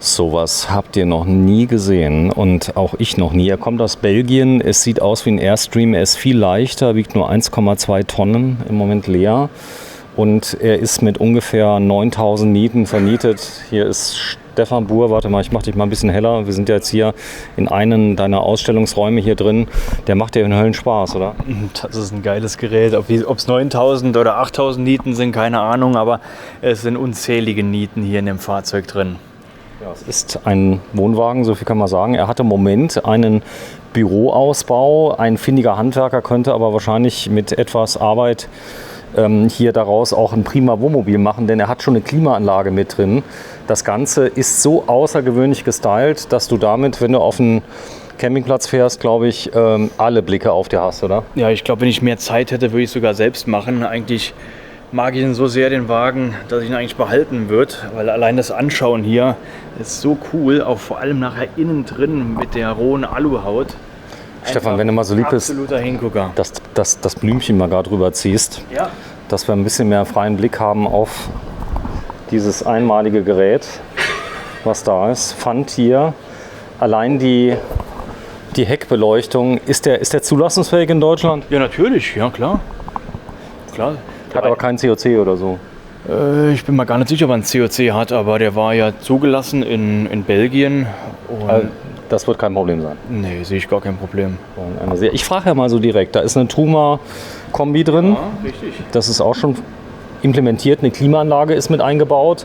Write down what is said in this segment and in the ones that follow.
Sowas habt ihr noch nie gesehen und auch ich noch nie. Er kommt aus Belgien, es sieht aus wie ein Airstream, er ist viel leichter, wiegt nur 1,2 Tonnen, im Moment leer. Und er ist mit ungefähr 9000 Nieten vernietet. Hier ist Stefan Buhr, warte mal, ich mache dich mal ein bisschen heller. Wir sind ja jetzt hier in einem deiner Ausstellungsräume hier drin. Der macht dir einen Höllenspaß, oder? Das ist ein geiles Gerät. Ob es 9000 oder 8000 Nieten sind, keine Ahnung. Aber es sind unzählige Nieten hier in dem Fahrzeug drin. Ja, es ist ein Wohnwagen, so viel kann man sagen. Er hat im Moment einen Büroausbau. Ein findiger Handwerker könnte aber wahrscheinlich mit etwas Arbeit hier daraus auch ein prima Wohnmobil machen, denn er hat schon eine Klimaanlage mit drin. Das Ganze ist so außergewöhnlich gestylt, dass du damit, wenn du auf einen Campingplatz fährst, glaube ich, alle Blicke auf dir hast, oder? Ja, ich glaube, wenn ich mehr Zeit hätte, würde ich es sogar selbst machen. Eigentlich mag ich ihn so sehr, den Wagen, dass ich ihn eigentlich behalten würde, weil allein das Anschauen hier ist so cool, auch vor allem nachher innen drin mit der rohen Aluhaut. Stefan, wenn du mal so lieb bist, absoluter Hingucker. das Blümchen mal gerade rüber ziehst, Ja. dass wir ein bisschen mehr freien Blick haben auf dieses einmalige Gerät, was da ist. Fand hier allein die Heckbeleuchtung, ist der zulassungsfähig in Deutschland? Ja, natürlich, ja klar. Klar. Hat aber kein COC oder so. Ich bin mir gar nicht sicher, wann COC hat, aber der war ja zugelassen in Belgien. Und Das wird kein Problem sein. nee, sehe ich gar kein Problem. Ich frage ja mal so direkt, da ist eine Truma-Kombi drin. Ja, richtig. Das ist auch schon implementiert, eine Klimaanlage ist mit eingebaut.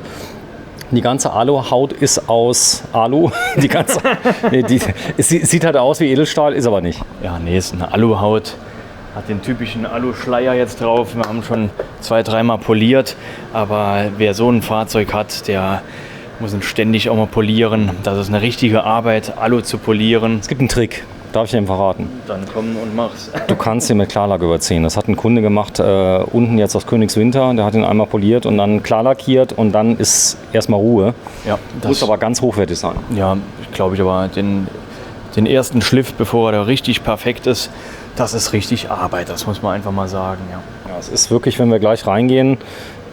Die ganze Aluhaut ist aus Alu. Es sieht halt aus wie Edelstahl, ist aber nicht. Ja, nee, ist eine Aluhaut. Hat den typischen Aluschleier jetzt drauf. Wir haben schon 2-3 Mal poliert. Aber wer so ein Fahrzeug hat, der muss ihn ständig auch mal polieren. Das ist eine richtige Arbeit, Alu zu polieren. Es gibt einen Trick, darf ich dir verraten. Dann komm und mach's. Du kannst ihn mit Klarlack überziehen. Das hat ein Kunde gemacht, unten jetzt aus Königswinter. Der hat ihn einmal poliert und dann klarlackiert und dann ist erstmal Ruhe. Ja, Muss aber ganz hochwertig sein. Ja, glaube ich, aber den ersten Schliff, bevor er da richtig perfekt ist, das ist richtig Arbeit, das muss man einfach mal sagen. Ja. Ja, es ist wirklich, wenn wir gleich reingehen,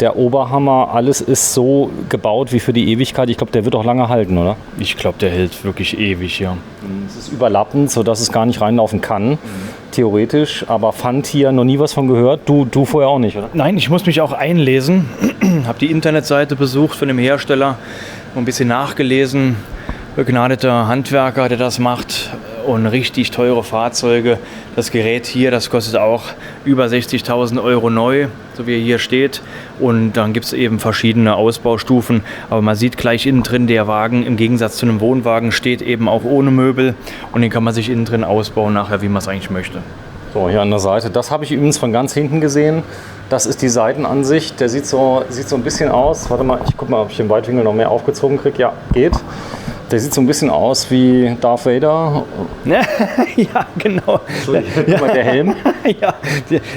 der Oberhammer. Alles ist so gebaut wie für die Ewigkeit. Ich glaube, der wird auch lange halten, oder? Ich glaube, der hält wirklich ewig, ja. Es ist überlappend, sodass es gar nicht reinlaufen kann, theoretisch. Aber fand hier noch nie was von gehört. Du vorher auch nicht, oder? Nein, ich muss mich auch einlesen. Habe die Internetseite besucht von dem Hersteller und ein bisschen nachgelesen. Begnadeter Handwerker, der das macht, und richtig teure Fahrzeuge. Das Gerät hier, das kostet auch über 60.000 € neu, so wie er hier steht. Und dann gibt es eben verschiedene Ausbaustufen. Aber man sieht gleich innen drin, der Wagen im Gegensatz zu einem Wohnwagen steht eben auch ohne Möbel. Und den kann man sich innen drin ausbauen nachher, wie man es eigentlich möchte. So, hier an der Seite. Das habe ich übrigens von ganz hinten gesehen. Das ist die Seitenansicht. Der sieht so ein bisschen aus. Warte mal, ich gucke mal, ob ich den Weitwinkel noch mehr aufgezogen kriege. Ja, geht. Der sieht so ein bisschen aus wie Darth Vader. Ja, genau. Guck mal, der Helm.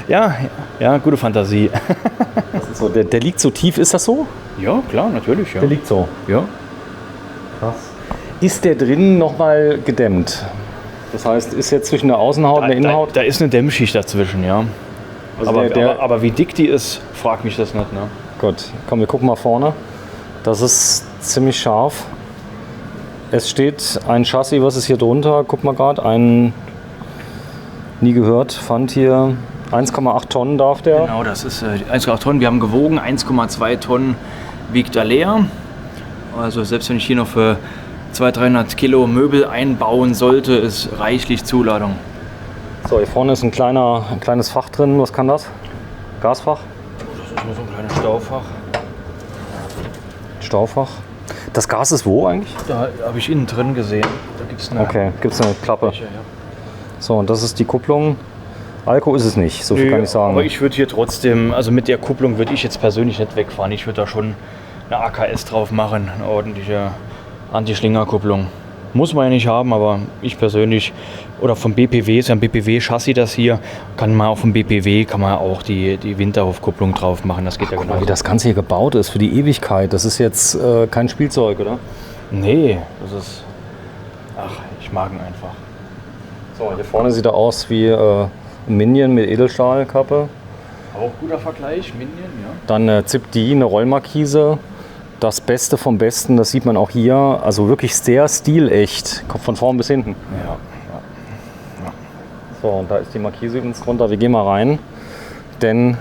Ja, gute Fantasie. Das ist so, der liegt so tief, ist das so? Ja, klar, natürlich. Ja. Der liegt so. Ja. Krass. Ist der drin nochmal gedämmt? Das heißt, ist jetzt zwischen der Außenhaut und der Innenhaut? Da ist eine Dämmschicht dazwischen, ja. Also aber wie dick die ist, frag mich das nicht. Ne? Gut, komm, wir gucken mal vorne. Das ist ziemlich scharf. Es steht ein Chassis, was ist hier drunter? Guck mal gerade, ein nie gehört, fand hier 1,8 Tonnen darf der. Genau, das ist 1,8 Tonnen. Wir haben gewogen, 1,2 Tonnen wiegt er leer. Also selbst wenn ich hier noch für 200-300 Kilo Möbel einbauen sollte, ist reichlich Zuladung. So, hier vorne ist ein kleines Fach drin. Was kann das? Gasfach? Das ist nur so ein kleines Staufach. Staufach. Das Gas ist wo eigentlich? Da habe ich innen drin gesehen. Da gibt es eine, Okay, gibt es eine Klappe. Ja. So, und das ist die Kupplung. Alko ist es nicht, so viel kann ich sagen. Aber ich würde hier trotzdem, also mit der Kupplung würde ich jetzt persönlich nicht wegfahren. Ich würde da schon eine AKS drauf machen, eine ordentliche Anti-Schlinger-Kupplung. Muss man ja nicht haben, aber ich persönlich, oder vom BPW, ist ja ein BPW-Chassis das hier, kann man auch vom BPW, kann man auch die Winterhofkupplung drauf machen, das geht ja genau. Wie das Ganze hier gebaut ist für die Ewigkeit, das ist jetzt kein Spielzeug, oder? Nee, das ist, ich mag ihn einfach. So, hier vorne sieht er aus wie ein Minion mit Edelstahlkappe. Auch guter Vergleich, Minion, ja. Dann ZipD, eine Rollmarkise. das Beste vom Besten, das sieht man auch hier. Also wirklich sehr stilecht, kommt von vorn bis hinten. Ja. So, und da ist die Markise übrigens drunter. Wir gehen mal rein, denn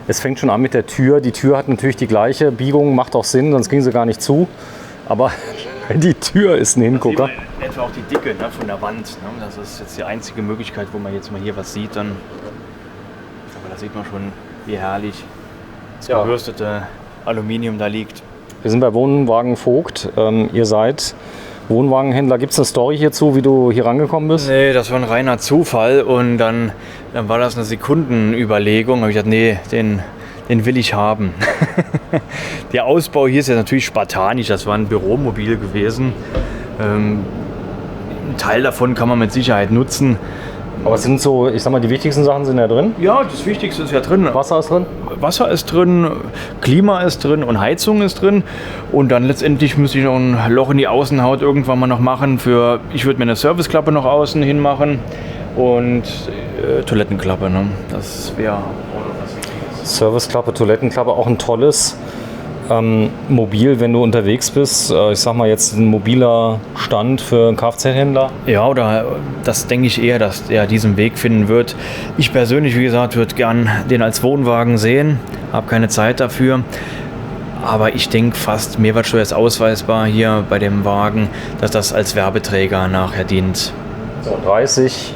es fängt schon an mit der Tür. Die Tür hat natürlich die gleiche Biegung, macht auch Sinn, sonst ging sie gar nicht zu. Aber die Tür ist ein Hingucker. Etwa auch die Dicke, ne, von der Wand. Ne? Das ist jetzt die einzige Möglichkeit, wo man jetzt mal hier was sieht. Dann. Aber da sieht man schon, wie herrlich das gebürstete Aluminium da liegt. Wir sind bei Wohnwagen Vogt. Ihr seid Wohnwagenhändler. Gibt es eine Story hierzu, wie du hier rangekommen bist? Nee, das war ein reiner Zufall und dann war das eine Sekundenüberlegung. Da habe ich gedacht, nee, den will ich haben. Der Ausbau hier ist ja natürlich spartanisch. Das war ein Büromobil gewesen. Ein Teil davon kann man mit Sicherheit nutzen. Aber es sind so, ich sag mal, die wichtigsten Sachen sind ja drin. Ja, das Wichtigste ist ja drin. Wasser ist drin. Wasser ist drin, Klima ist drin und Heizung ist drin. Und dann letztendlich müsste ich noch ein Loch in die Außenhaut irgendwann mal noch machen. Ich würde mir eine Serviceklappe noch außen hin machen und Toilettenklappe. Ne? Das wäre auch noch was Wichtiges. Serviceklappe, Toilettenklappe, auch ein tolles Mobil, wenn du unterwegs bist. Ich sag mal jetzt ein mobiler Stand für einen Kfz-Händler. Ja, oder das denke ich eher, dass er diesen Weg finden wird. Ich persönlich, wie gesagt, würde gern den als Wohnwagen sehen, habe keine Zeit dafür. Aber ich denke fast, Mehrwertsteuer ist ausweisbar hier bei dem Wagen, dass das als Werbeträger nachher dient. So, 30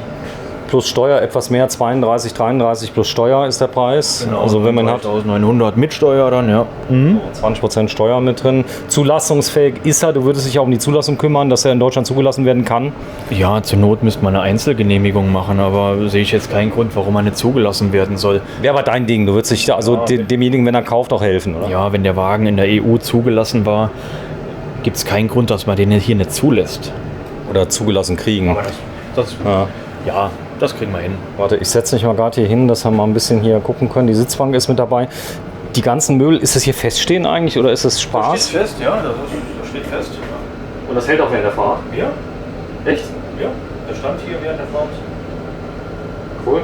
plus Steuer, etwas mehr, 32, 33 plus Steuer ist der Preis. Genau, also wenn man hat 1.900 mit Steuer dann, ja. 20% Steuer mit drin. Zulassungsfähig ist er, du würdest dich auch um die Zulassung kümmern, dass er in Deutschland zugelassen werden kann. Ja, zur Not müsste man eine Einzelgenehmigung machen, aber sehe ich jetzt keinen Grund, warum man nicht zugelassen werden soll. Wäre aber dein Ding, du würdest dich da, also demjenigen, wenn er kauft, auch helfen, oder? Ja, wenn der Wagen in der EU zugelassen war, gibt es keinen Grund, dass man den hier nicht zulässt. Oder zugelassen kriegen. Aber das kriegen wir hin. Warte, ich setze mich mal gerade hier hin, dass wir mal ein bisschen hier gucken können. Die Sitzbank ist mit dabei. Die ganzen Möbel, ist das hier feststehen eigentlich oder ist das Spaß? Das steht fest, ja, das steht fest. Und das hält auch während der Fahrt? Ja, Echt? ja, der stand hier während der Fahrt. Cool.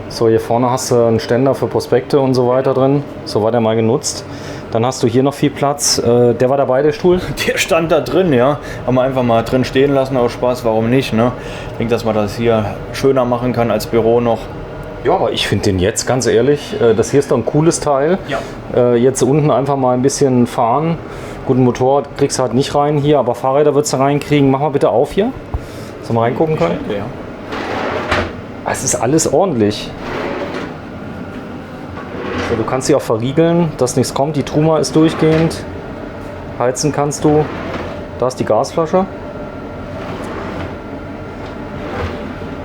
So, hier vorne hast du einen Ständer für Prospekte und so weiter drin. So war der mal genutzt. Dann hast du hier noch viel Platz. Der war dabei, der Stuhl? Der stand da drin, ja. Haben wir einfach mal drin stehen lassen, aus Spaß, warum nicht, ne? Ich denke, dass man das hier schöner machen kann als Büro noch. Ja, aber ich finde den jetzt, ganz ehrlich, das hier ist doch ein cooles Teil. Ja. Jetzt unten einfach mal ein bisschen fahren. Guten Motorrad kriegst du halt nicht rein hier, aber Fahrräder würdest du reinkriegen. Mach mal bitte auf hier, dass wir mal reingucken können. Ja. Es ist alles ordentlich. So, du kannst sie auch verriegeln, dass nichts kommt. Die Truma ist durchgehend. Heizen kannst du. Da ist die Gasflasche.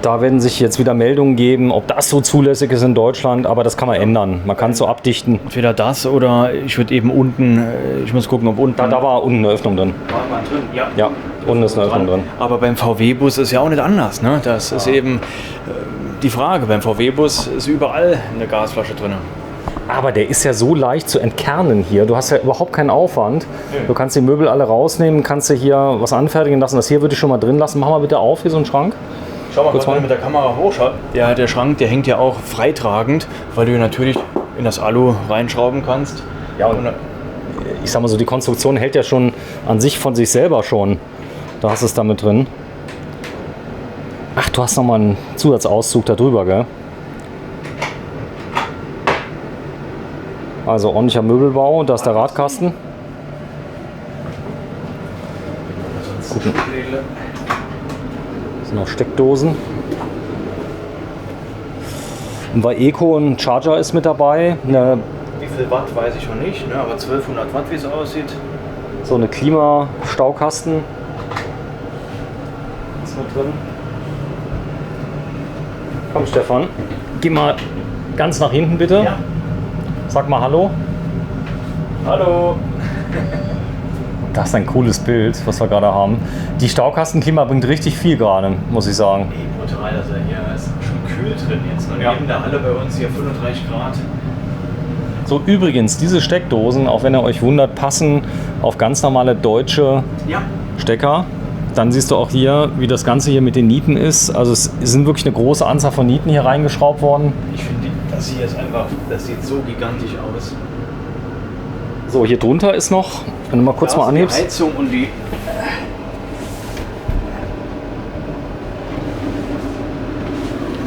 Da werden sich jetzt wieder Meldungen geben, ob das so zulässig ist in Deutschland, aber das kann man ändern. Man kann es so abdichten. Entweder das oder ich würde eben unten, ich muss gucken, ob unten... Da war unten eine Öffnung drin. War drin, ja. Ja, unten ist eine Öffnung drin. Aber beim VW-Bus ist ja auch nicht anders, ne? Das ist eben die Frage. Beim VW-Bus ist überall eine Gasflasche drin. Aber der ist ja so leicht zu entkernen hier. Du hast ja überhaupt keinen Aufwand. Du kannst die Möbel alle rausnehmen, kannst du hier was anfertigen lassen. Das hier würde ich schon mal drin lassen. Mach mal bitte auf, hier so einen Schrank. Schau mal, wenn du mit der Kamera hochschaut. Der Schrank, der hängt ja auch freitragend, weil du ihn natürlich in das Alu reinschrauben kannst. Ja, und ich sag mal so, die Konstruktion hält ja schon an sich von sich selber schon. Da hast du es damit drin. Ach, du hast nochmal einen Zusatzauszug da drüber, gell? Also ordentlicher Möbelbau, da ist der Radkasten. Das sind noch Steckdosen. Und bei Eco ein Charger ist mit dabei. Wie viel Watt weiß ich noch nicht, ne? Aber 1200 Watt, wie es aussieht. So eine Klimastaukasten ist mit drin. Komm Stefan, geh mal ganz nach hinten bitte. Ja. Sag mal Hallo. Hallo. Das ist ein cooles Bild, was wir gerade haben. Die Staukastenklima bringt richtig viel gerade, muss ich sagen. Brutal, also hier ist schon kühl drin jetzt. Und neben der Halle bei uns hier 35 Grad. So, übrigens, diese Steckdosen, auch wenn ihr euch wundert, passen auf ganz normale deutsche Stecker. Dann siehst du auch hier, wie das Ganze hier mit den Nieten ist. Also es sind wirklich eine große Anzahl von Nieten hier reingeschraubt worden. Ich finde, das hier ist einfach, das sieht so gigantisch aus. So, hier drunter ist noch, wenn du mal kurz mal anhebst. Die Heizung und die.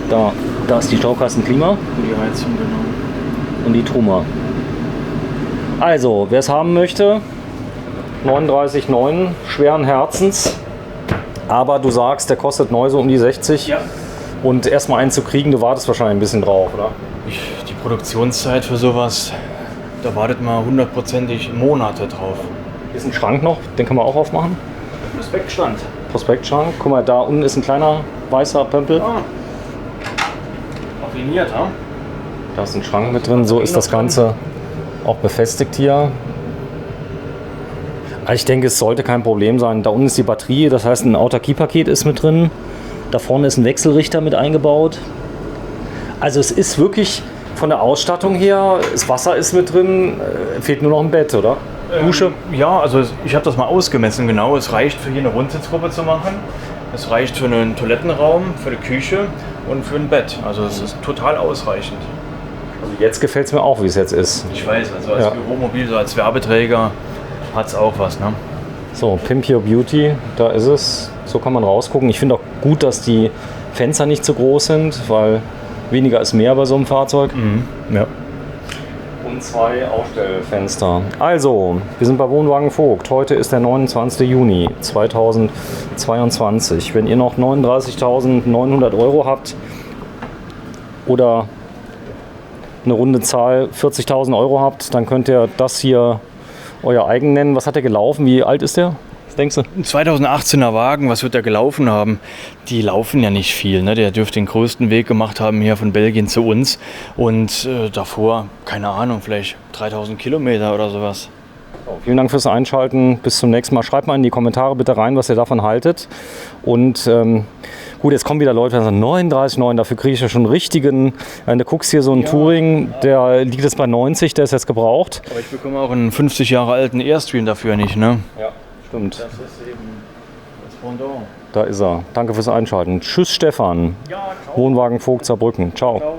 Da ist die Staukastenklima. Die Heizung, genau. Und die Truma. Also, wer es haben möchte, 39,9, schweren Herzens. Aber du sagst, der kostet neu so um die 60. Ja. Und erstmal einen zu kriegen, du wartest wahrscheinlich ein bisschen drauf, oder? Die Produktionszeit für sowas, da wartet man 100%ig Monate drauf. Hier ist ein Schrank noch, den kann man auch aufmachen. Prospektstand. Prospektschrank. Guck mal, da unten ist ein kleiner weißer Pömpel. Ah. Raffiniert, ha? Da ist ein Schrank mit drin, so ist das Ganze auch befestigt hier. Ich denke, es sollte kein Problem sein. Da unten ist die Batterie, das heißt ein Autarkie-Paket ist mit drin. Da vorne ist ein Wechselrichter mit eingebaut. Also es ist wirklich von der Ausstattung her, das Wasser ist mit drin, fehlt nur noch ein Bett, oder? Dusche? Ja, also ich habe das mal ausgemessen, genau. Es reicht für hier eine Rundsitzgruppe zu machen. Es reicht für einen Toilettenraum, für die Küche und für ein Bett. Also es ist total ausreichend. Also jetzt gefällt es mir auch, wie es jetzt ist. Ich weiß, also als Büromobil, so als Werbeträger hat es auch was, ne? So, Pimp Your Beauty, da ist es. So kann man rausgucken. Ich finde auch gut, dass die Fenster nicht zu groß sind, weil weniger ist mehr bei so einem Fahrzeug. Ja. Und 2 Aufstellfenster. Also, wir sind bei Wohnwagen Vogt. Heute ist der 29. Juni 2022. Wenn ihr noch 39.900 € habt oder eine runde Zahl 40.000 € habt, dann könnt ihr das hier euer eigen nennen. Was hat der gelaufen? Wie alt ist der? Was denkst du? Ein 2018er Wagen, was wird der gelaufen haben? Die laufen ja nicht viel, ne? Der dürfte den größten Weg gemacht haben hier von Belgien zu uns. Und davor, keine Ahnung, vielleicht 3.000 Kilometer oder sowas. Vielen Dank fürs Einschalten. Bis zum nächsten Mal. Schreibt mal in die Kommentare bitte rein, was ihr davon haltet. Und gut, jetzt kommen wieder Leute, die sagen 39,9, dafür kriege ich ja schon einen richtigen. Du guckst hier so einen Touring, der liegt jetzt bei 90, der ist jetzt gebraucht. Aber ich bekomme auch einen 50 Jahre alten Airstream dafür nicht, ne? Ja, stimmt. Das ist eben das Pendant. Da ist er. Danke fürs Einschalten. Tschüss Stefan. Ja, ciao. Wohnwagen Vogt Saarbrücken. Ciao. Ciao.